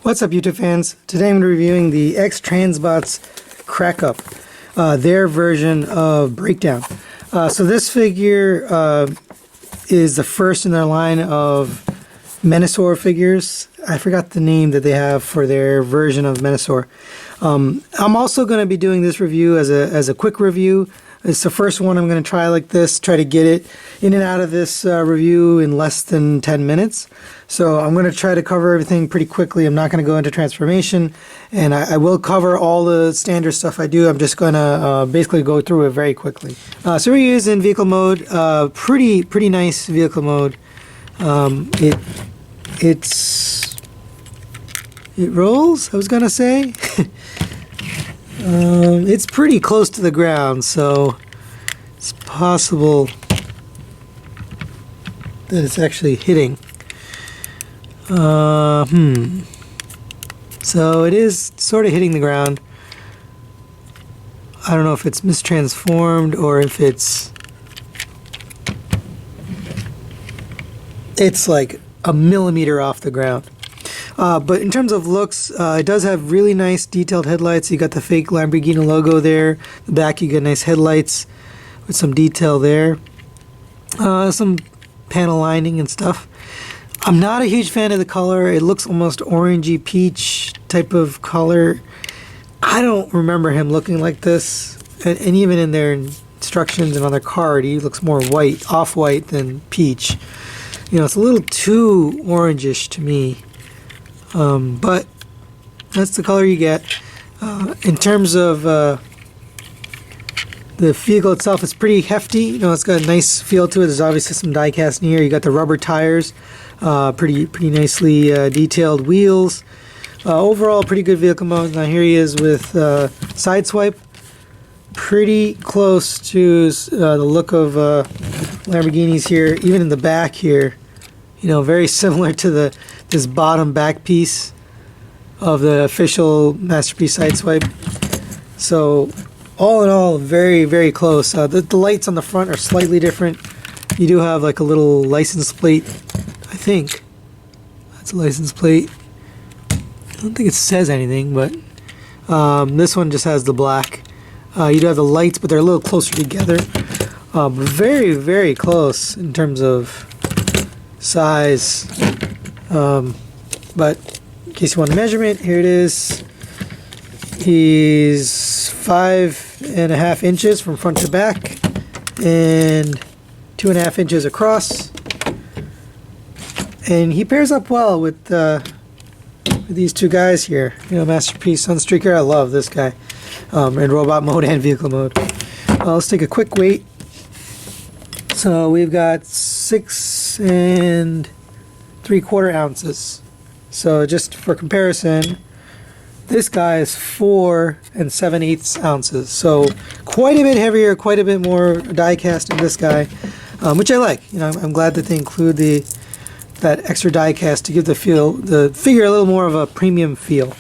What's up, YouTube fans? Today I'm reviewing the X-Transbots Crackup, their version of Breakdown. So this figure is the first in their line of Menasor figures. I forgot the name that they have for their version of Menasor. I'm also going to be doing this review as a quick review. It's the first one I'm going to try like this, try to get it in and out of this review in less than 10 minutes. So I'm going to try to cover everything pretty quickly. I'm not going to go into transformation, and I will cover all the standard stuff I do. I'm just going to basically go through it very quickly. So we're using vehicle mode, pretty nice vehicle mode. It rolls, I was going to say. It's pretty close to the ground, so it's possible that it's actually hitting. So it is sort of hitting the ground. I don't know if it's mistransformed or if it's like a millimeter off the ground. But in terms of looks, it does have really nice detailed headlights. You got the fake Lamborghini logo there. The back, you got nice headlights with some detail there. Some panel lining and stuff. I'm not a huge fan of the color. It looks almost orangey peach type of color. I don't remember him looking like this. And even in their instructions and on their card, he looks more white, off-white than peach. You know, it's a little too orangish to me. But that's the color you get. In terms of the vehicle itself, it's pretty hefty. You know, it's got a nice feel to it. There's obviously some die casting here. You got the rubber tires, pretty nicely detailed wheels. Overall, pretty good vehicle mode. Now here he is with Sideswipe. Pretty close to the look of Lamborghinis here, even in the back here. You know, very similar to this bottom back piece of the official Masterpiece Sideswipe. So all in all, very close. The lights on the front are slightly different. You do have like a little license plate, I think. That's a license plate. I don't think it says anything, but this one just has the black. You do have the lights, but they're a little closer together. Very close in terms of size. But in case you want a measurement, here it is. He's 5.5 inches from front to back and 2.5 inches across, and he pairs up well with these two guys here. You know, Masterpiece Sunstreaker. I love this guy in robot mode and vehicle mode. Let's take a quick weight. So we've got 6 3/4 ounces. So just for comparison, this guy is 4 7/8 ounces. So quite a bit heavier, quite a bit more die cast in this guy, which I like. You know, I'm glad that they include that extra die cast to give the figure a little more of a premium feel.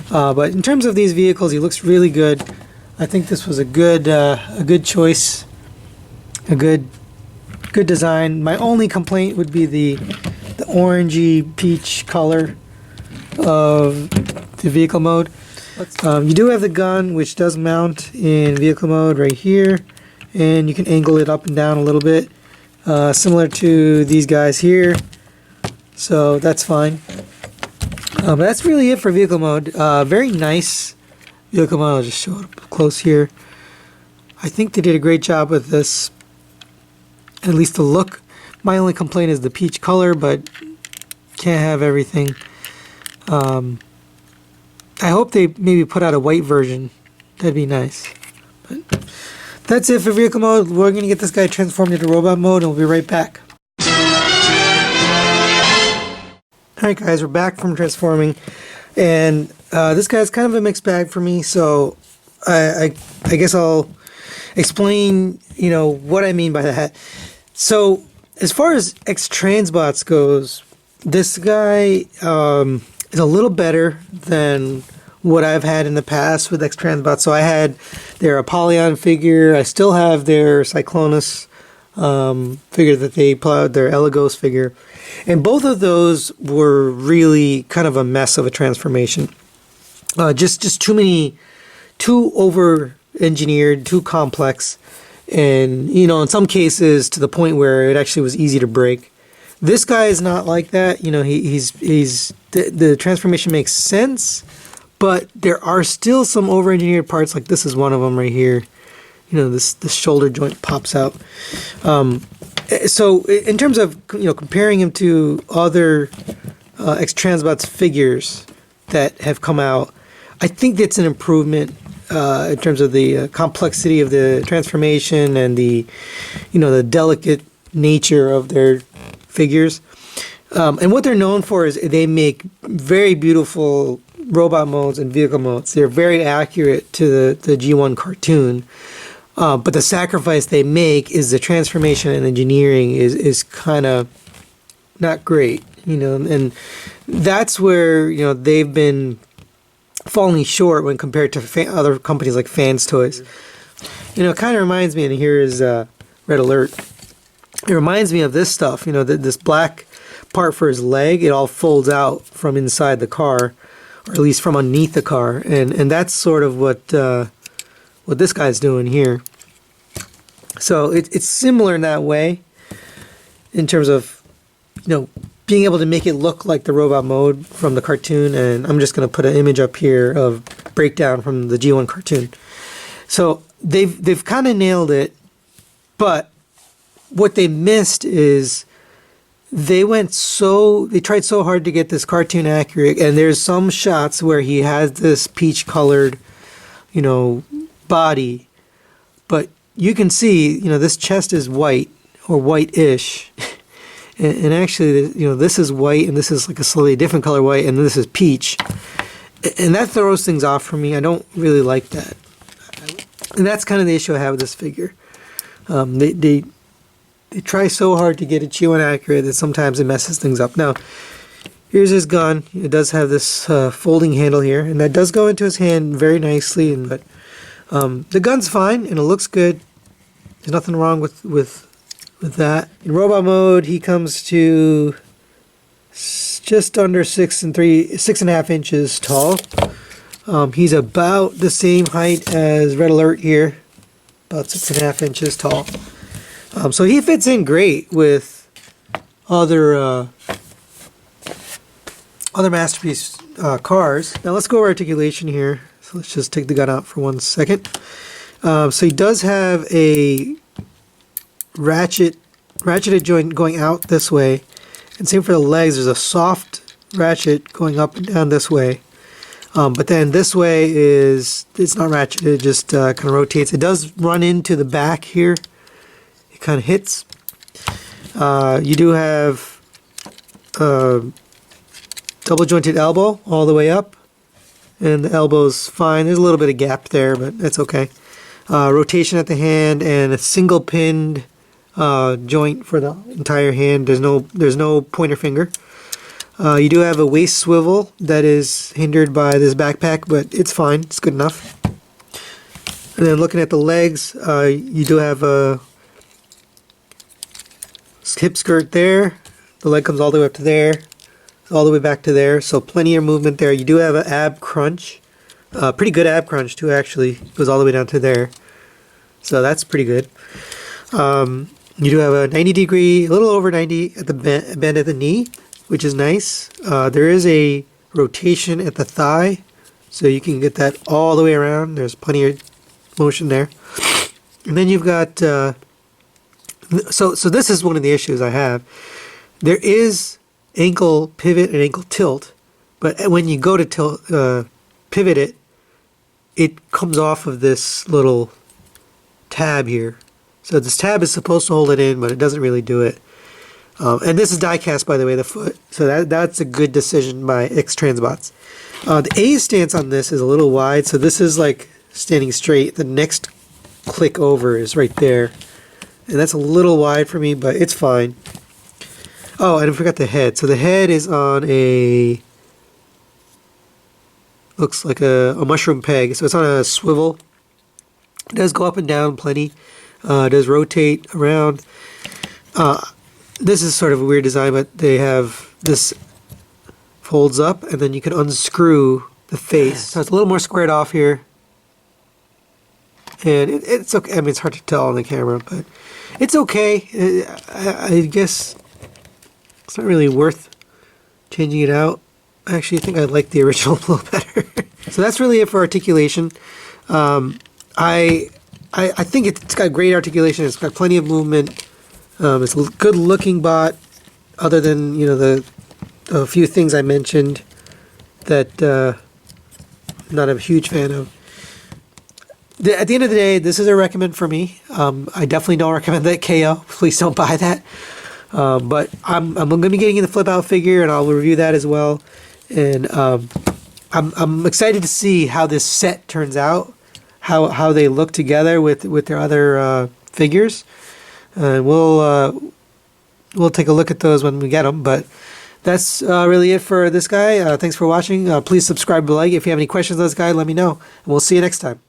But in terms of these vehicles, he looks really good. I think this was a good choice, a good design. My only complaint would be the orangey peach color of the vehicle mode. You do have the gun, which does mount in vehicle mode right here, and you can angle it up and down a little bit, similar to these guys here. So that's fine. But that's really it for vehicle mode. Very nice vehicle mode. I'll just show it up close here. I think they did a great job with this. At least the look. My only complaint is the peach color, but can't have everything. I hope they maybe put out a white version. That'd be nice. But that's it for vehicle mode. We're going to get this guy transformed into robot mode, and we'll be right back. Alright guys, we're back from transforming, and this guy's kind of a mixed bag for me, so I guess I'll explain, you know, what I mean by that. So as far as X-Transbots goes, this guy is a little better than what I've had in the past with X-Transbots. So I had their Apollyon figure. I still have their Cyclonus figure that they plowed, their Elegos figure. And both of those were really kind of a mess of a transformation. Just too over engineered, too complex. And, you know, in some cases to the point where it actually was easy to break. This guy is not like that. You know, the transformation makes sense, but there are still some over-engineered parts. Like this is one of them right here. You know, this shoulder joint pops out. So in terms of, you know, comparing him to other X-Transbots figures that have come out, I think that's an improvement in terms of the complexity of the transformation and the, you know, the delicate nature of their figures. And what they're known for is they make very beautiful robot modes and vehicle modes. They're very accurate to the G1 cartoon. But the sacrifice they make is the transformation and engineering is kind of not great, you know, and that's where, you know, they've been falling short when compared to other companies like Fans Toys. You know, it kind of reminds me, and here is Red Alert. It reminds me of this stuff, you know, this black part for his leg, it all folds out from inside the car, or at least from underneath the car, and that's sort of what this guy's doing here. So it's similar in that way, in terms of, you know, being able to make it look like the robot mode from the cartoon. And I'm just going to put an image up here of breakdown from the G1 cartoon. So they've kind of nailed it, but what they missed is they tried so hard to get this cartoon accurate, and there's some shots where he has this peach colored, you know, body, but you can see, you know, this chest is white or white-ish, and actually, you know, this is white, and this is like a slightly different color white, and this is peach, and that throws things off for me. I don't really like that, and that's kind of the issue I have with this figure. They try so hard to get it G1 accurate that sometimes it messes things up. Now, here's his gun. It does have this folding handle here, and that does go into his hand very nicely, but the gun's fine and it looks good. There's nothing wrong with that. In robot mode, he comes to just under 6.5 inches tall. He's about the same height as Red Alert here, about 6.5 inches tall. So he fits in great with other Masterpiece cars. Now let's go over articulation here. So let's just take the gun out for 1 second. So he does have a ratcheted joint going out this way, and same for the legs. There's a soft ratchet going up and down this way, but then this way it's not ratcheted. It just kind of rotates. It does run into the back here. It kind of hits. You do have double jointed elbow all the way up, and the elbow's fine. There's a little bit of gap there, but that's okay. Rotation at the hand and a single pinned joint for the entire hand. There's no pointer finger. You do have a waist swivel that is hindered by this backpack, but it's fine. It's good enough. And then looking at the legs, you do have a hip skirt there. The leg comes all the way up to there, all the way back to there, so plenty of movement there. You do have an ab crunch, pretty good ab crunch too, actually. Goes all the way down to there, so that's pretty good. You do have a 90 degree, a little over 90 at the bend at the knee, which is nice. There is a rotation at the thigh, so you can get that all the way around. There's plenty of motion there. And then you've got, so this is one of the issues I have. There is ankle pivot and ankle tilt, but when you go to pivot it comes off of this little tab here. So this tab is supposed to hold it in, but it doesn't really do it. And this is die cast, by the way, the foot. So that's a good decision by X-Transbots. The A stance on this is a little wide, so this is like standing straight. The next click over is right there. And that's a little wide for me, but it's fine. Oh, and I forgot the head. So the head is on looks like a mushroom peg. So it's on a swivel. It does go up and down plenty. It does rotate around. This is sort of a weird design, but they have this folds up, and then you can unscrew the face. So it's a little more squared off here. And it's okay. I mean, it's hard to tell on the camera, but it's okay. I guess it's not really worth changing it out. Actually, I think I like the original a little better. So that's really it for articulation. I think it's got great articulation. It's got plenty of movement. It's a good looking bot, other than, you know, the few things I mentioned that I'm not a huge fan of. At the end of the day, this is a recommend for me. I definitely don't recommend that KO. Please don't buy that. But I'm going to be getting in the flip out figure, and I'll review that as well. And I'm excited to see how this set turns out, how they look together with their other figures. We'll take a look at those when we get them. But that's really it for this guy. Thanks for watching. Please subscribe, like. If you have any questions on this guy, let me know. And we'll see you next time.